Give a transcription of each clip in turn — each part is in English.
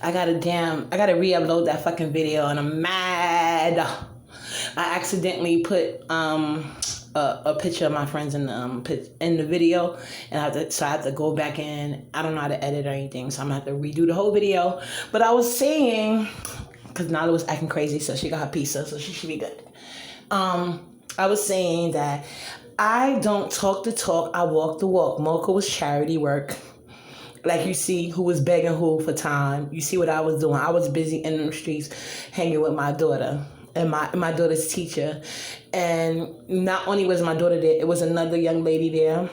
I gotta re-upload that fucking video, and I'm mad. I accidentally put a picture of my friends in the video, and I have to go back in. I don't know how to edit or anything, so I'm gonna have to redo the whole video. But I was saying, because Nala was acting crazy, so she got her pizza, so she should be good. I was saying that I don't talk the talk, I walk the walk. Mocha was charity work. Like, you see who was begging who for time. You see what I was doing. I was busy in the streets hanging with my daughter and my daughter's teacher. And not only was my daughter there, it was another young lady there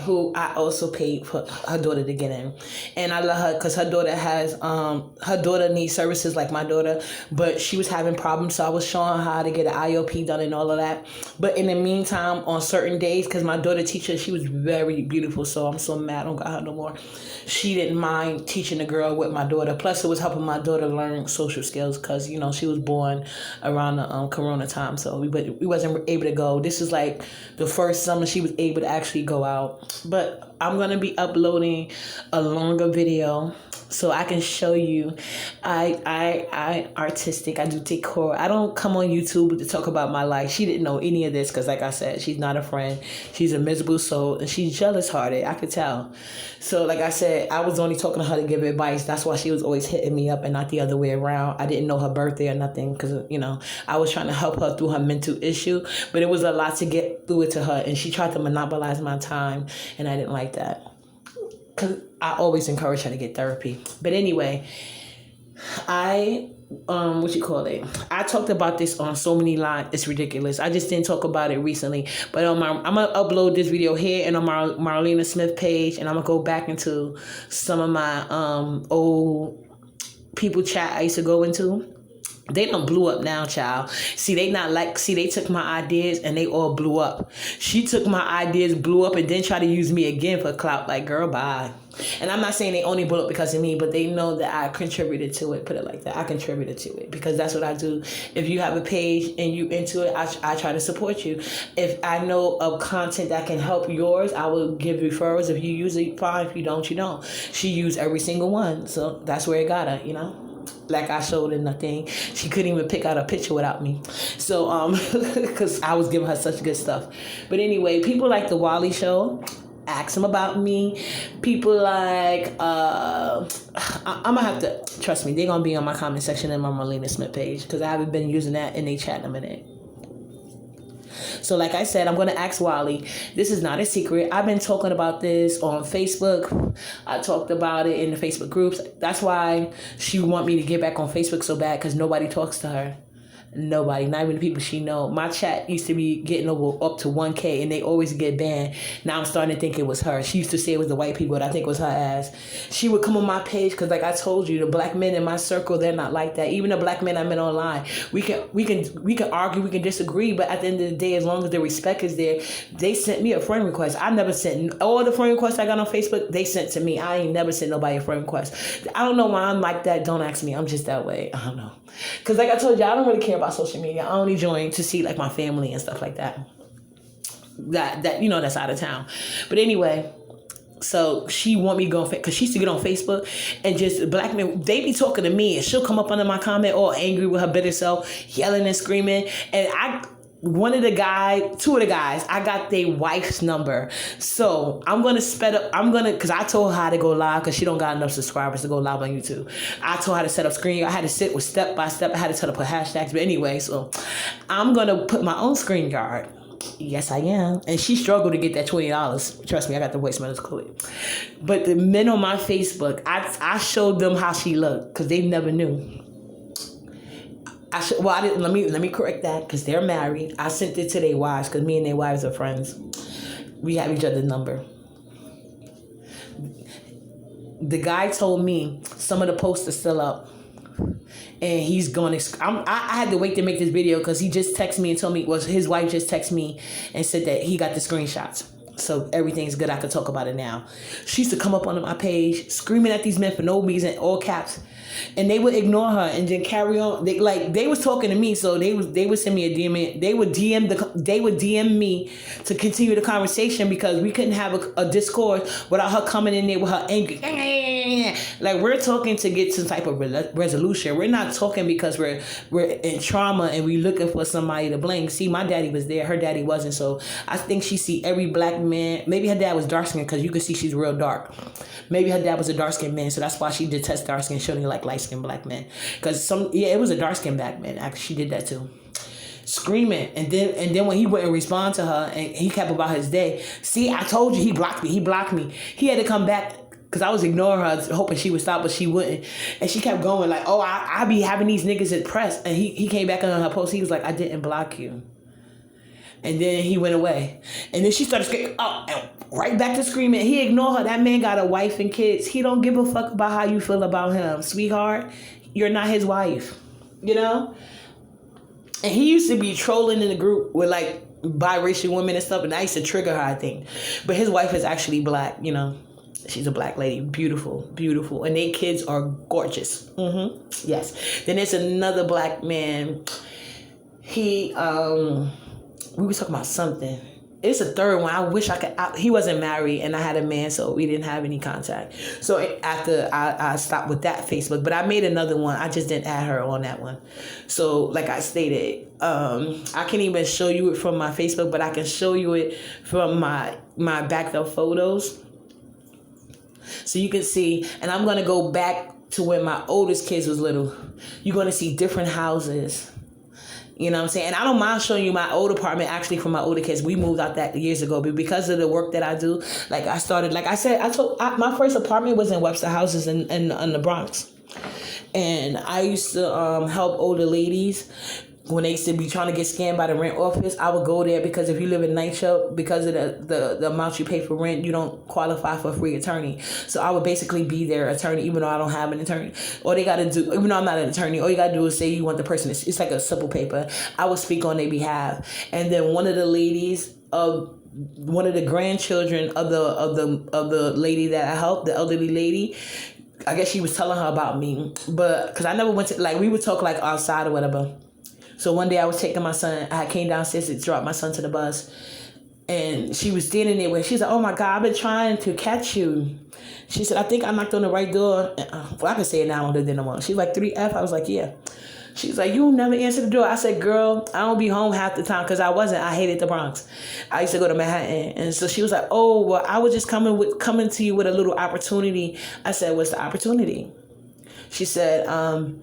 who I also paid for her daughter to get in. And I love her because her daughter needs services like my daughter, but she was having problems, so I was showing her how to get an IOP done and all of that. But in the meantime, on certain days, because my daughter teacher, she was very beautiful, so I'm so mad I don't got her no more. She didn't mind teaching the girl with my daughter. Plus, it was helping my daughter learn social skills because, you know, she was born around the Corona time, so we wasn't able to go. This is like the first summer she was able to actually go out. But I'm going to be uploading a longer video so I can show you. I artistic. I do decor. I don't come on YouTube to talk about my life. She didn't know any of this because, like I said, she's not a friend. She's a miserable soul, and she's jealous-hearted. I could tell. So, like I said, I was only talking to her to give advice. That's why she was always hitting me up and not the other way around. I didn't know her birthday or nothing because, you know, I was trying to help her through her mental issue, but it was a lot to get through it to her, and she tried to monopolize my time, and I didn't like that. Because I always encourage her to get therapy. But anyway, I talked about this on so many lines. It's ridiculous. I just didn't talk about it recently. But I'm going to upload this video here and on my Marlena Smith page. And I'm going to go back into some of my old people chat I used to go into. They done blew up now, child. They took my ideas and they all blew up. She took my ideas, blew up, and then tried to use me again for clout. Like, girl, bye. And I'm not saying they only blew up because of me, but they know that I contributed to it. Put it like that. I contributed to it because that's what I do. If you have a page and you into it, I try to support you. If I know of content that can help yours, I will give referrals. If you use it, fine. If you don't, you don't. She used every single one. So that's where it got her, you know? Like I showed in the thing. She couldn't even pick out a picture without me. So, because I was giving her such good stuff. But anyway, people like The Wally Show. Ask them about me. People like, I'm going to have to, trust me, they're going to be on my comment section in my Marlena Smith page because I haven't been using that in they chat in a minute. So like I said, I'm going to ask Wally. This is not a secret. I've been talking about this on Facebook. I talked about it in the Facebook groups. That's why she want me to get back on Facebook so bad because nobody talks to her. Nobody, not even the people she know. My chat used to be getting up to 1K and they always get banned. Now I'm starting to think it was her. She used to say it was the white people, but I think it was her ass. She would come on my page because, like I told you, the black men in my circle, they're not like that. Even the black men I met online, we can argue, we can disagree, but at the end of the day, as long as the respect is there, they sent me a friend request. I never sent all the friend requests I got on Facebook. They sent to me. I ain't never sent nobody a friend request. I don't know why I'm like that. Don't ask me. I'm just that way. I don't know. Because like I told you, I don't really care about social media. I only join to see like my family and stuff like that. That you know, that's out of town. But anyway, so she want me to go because she used to get on Facebook and just black men, they be talking to me and she'll come up under my comment all angry with her bitter self, yelling and screaming. And two of the guys, I got their wife's number. So I'm going to sped up. Because I told her how to go live because she don't got enough subscribers to go live on YouTube. I told her how to set up screen. I had to sit with step by step. I had to tell her to put hashtags. But anyway, so I'm going to put my own screen guard. Yes, I am. And she struggled to get that $20. Trust me, I got the voice memos clear. But the men on my Facebook, I showed them how she looked because they never knew. Let me correct that because they're married. I sent it to their wives because me and their wives are friends. We have each other's number. The guy told me some of the posts are still up. And he's going to... I had to wait to make this video because he just texted me and told me... his wife just texted me and said that he got the screenshots. So everything's good. I could talk about it now. She used to come up on my page screaming at these men for no reason, all caps, and they would ignore her and then carry on. They was talking to me, so they would send me a DM. They would DM me to continue the conversation because we couldn't have a discourse without her coming in there with her anger. Like, we're talking to get some type of resolution. We're not talking because we're in trauma and we looking for somebody to blame. See, my daddy was there, her daddy wasn't. So I think she see every black man. Maybe her dad was dark skinned because you can see she's real dark. Maybe her dad was a dark skinned man, so that's why she detests dark skinned. She only like light skinned black men. Because it was a dark skinned black man. Actually, she did that too. Screaming, and then when he wouldn't respond to her and he kept about his day. See, I told you he blocked me. He had to come back because I was ignoring her, hoping she would stop, but she wouldn't. And she kept going like, oh, I be having these niggas impressed. And he came back on her post. He was like, I didn't block you. And then he went away. And then she started screaming, oh, and right back to screaming. He ignored her. That man got a wife and kids. He don't give a fuck about how you feel about him. Sweetheart, you're not his wife. You know? And he used to be trolling in the group with like biracial women and stuff. And I used to trigger her, I think. But his wife is actually black, you know. She's a black lady. Beautiful, beautiful. And their kids are gorgeous. Mm-hmm. Yes. Then there's another black man. We were talking about something. It's a third one. I wish I could. He wasn't married, and I had a man, so we didn't have any contact. So after I stopped with that Facebook, but I made another one. I just didn't add her on that one. So like I stated, I can't even show you it from my Facebook, but I can show you it from my backed up photos. So you can see, and I'm gonna go back to when my oldest kids was little. You're gonna see different houses. You know what I'm saying? And I don't mind showing you my old apartment, actually, from my older kids. We moved out that years ago. But because of the work that I do, like I started, like I said, my first apartment was in Webster Houses in the Bronx. And I used to help older ladies when they used to be trying to get scammed by the rent office. I would go there because if you live in NYCHA, because of the amount you pay for rent, you don't qualify for a free attorney. So I would basically be their attorney, even though I don't have an attorney. All they got to do, even though I'm not an attorney, all you got to do is say you want the person. It's like a simple paper. I would speak on their behalf. And then one of the ladies one of the grandchildren of the lady that I helped, the elderly lady, I guess she was telling her about me, but because I never went to, like, we would talk like outside or whatever. So one day I was taking my son, I came downstairs to drop my son to the bus, and she was standing there with, she's like, oh my God, I've been trying to catch you. She said, I think I knocked on the right door. Well, I can say it now, I don't do it no more. She's like, 3F? I was like, yeah. She's like, you never answer the door. I said, girl, I don't be home half the time because I hated the Bronx. I used to go to Manhattan. And so she was like, oh, well, I was just coming to you with a little opportunity. I said, what's the opportunity? She said, I'm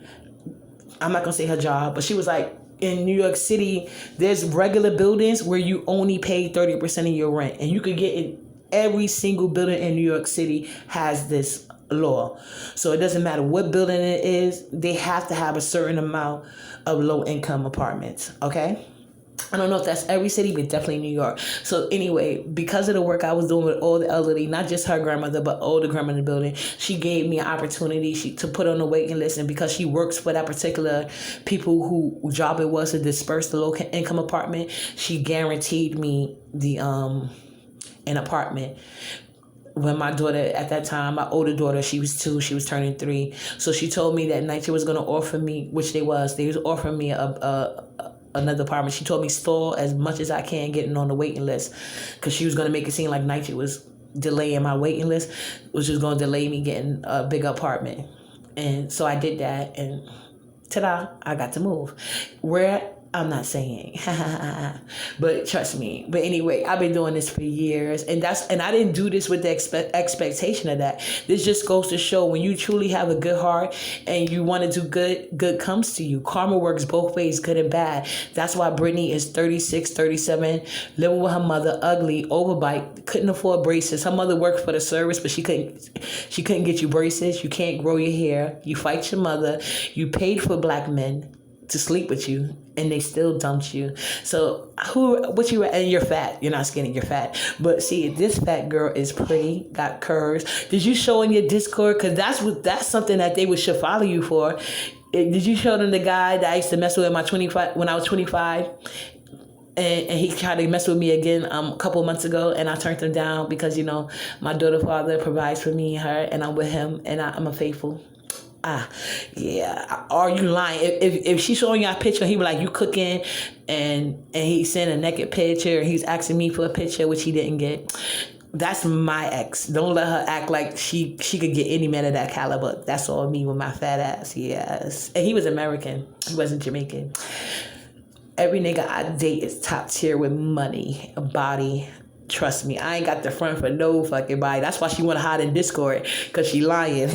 not going to say her job, but she was like, in New York City, there's regular buildings where you only pay 30% of your rent. And you could get in every single building in New York City has this law. So it doesn't matter what building it is, they have to have a certain amount of low income apartments. Okay? I don't know if that's every city, but definitely New York. So anyway, because of the work I was doing with all the elderly, not just her grandmother, but all the grandma in the building, she gave me an opportunity to put on a waiting list. And because she works for that particular people who job it was to disperse the low income apartment, she guaranteed me the an apartment. When my daughter, at that time, my older daughter, she was 2, she was turning 3. So she told me that NYCHA was going to offer me, which they was offering me another apartment. She told me stall as much as I can getting on the waiting list because she was going to make it seem like NYCHA was delaying my waiting list, which was going to delay me getting a big apartment. And so I did that, and ta-da, I got to move. Where? I'm not saying, but trust me. But anyway, I've been doing this for years, and I didn't do this with the expectation of that. This just goes to show when you truly have a good heart and you want to do good, good comes to you. Karma works both ways, good and bad. That's why Brittany is 36, 37, living with her mother, ugly, overbite, couldn't afford braces. Her mother worked for the service, but she couldn't get you braces. You can't grow your hair. You fight your mother. You paid for black men to sleep with you, and they still dumped you. So and you're fat. You're not skinny, you're fat. But see, this fat girl is pretty, got curves. Did you show in your Discord? Because that's something that they should follow you for. Did you show them the guy that I used to mess with when I was 25? and he tried to mess with me again a couple months ago, and I turned him down because, you know, my daughter father provides for me and her, and I'm with him, and I'm a faithful. Yeah. Are you lying? If she's showing you a picture, he was like, you cooking, and he sent a naked picture, and he's asking me for a picture, which he didn't get. That's my ex. Don't let her act like she could get any man of that caliber. That's all me with my fat ass. Yes. And he was American. He wasn't Jamaican. Every nigga I date is top tier with money, a body. Trust me, I ain't got the front for no fucking body. That's why she want to hide in Discord, because she lying.